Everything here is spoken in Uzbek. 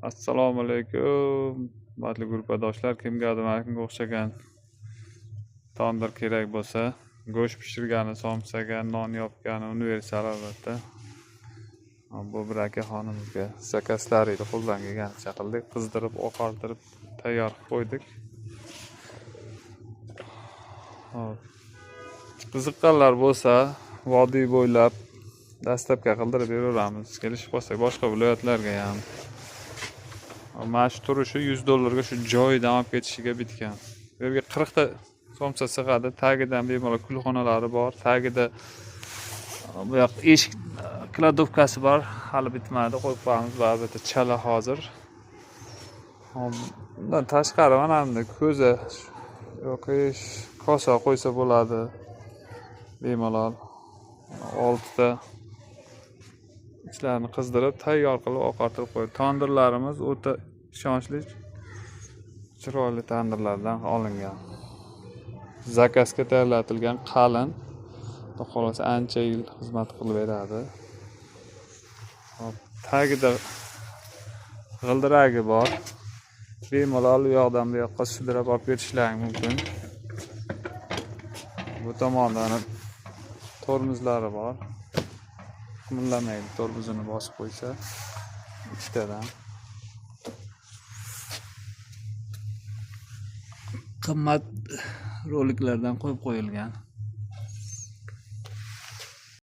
Assalomu alaykum, hurmatli guruhdoshlar. Kimgadir mana shunga o'xshagan tandir kerak bo'lsa, go'sht pishirgani, somsaga, non yopgani universal albatta. Bu bir akaxonimizga zakazlarini qo'ldan kelganicha qildik, qizdirib, oqartirib tayyor qilib qo'ydik. Qiziqqanlar bo'lsa, vodiy bo'ylab dastlabga qildirib beraveramiz. Kelishib qolsak boshqa viloyatlarga ham. Mana shu turishi $100 ga shu joyidan olib ketishiga bitgan. Bu yerga 40 ta somsa sig'adi. Tagidan bemalol kulxonalari bor. Tagida bu yoq eshik kladovkasi bor. Hali bitmadi. Qo'yib qo'yamiz. Albatta chala hozir. Bundan tashqari mana bunda ko'za yoki kosa qo'ysa bo'ladi. Bemalol 6 ta ishlarni qizdirib, tayyor qilib oqartirib qo'ydi. Tandirlarimiz o'ta ishonchli, chiroyli tandirlardan olingan. Zakazga tayyorlatilgan qalin, xolos ancha yil xizmat qilib beradi. Tagida g'ildiragi bor. Bemalol u yoqdan bu yoqqa sudrab olib ketishlaring mumkin. Bu tomondan tormozlari bor. Qimirlamaydi, tormozini bosib qo'ysa ikkitadan. Qimmat roliklardan qo'yib qo'yilgan.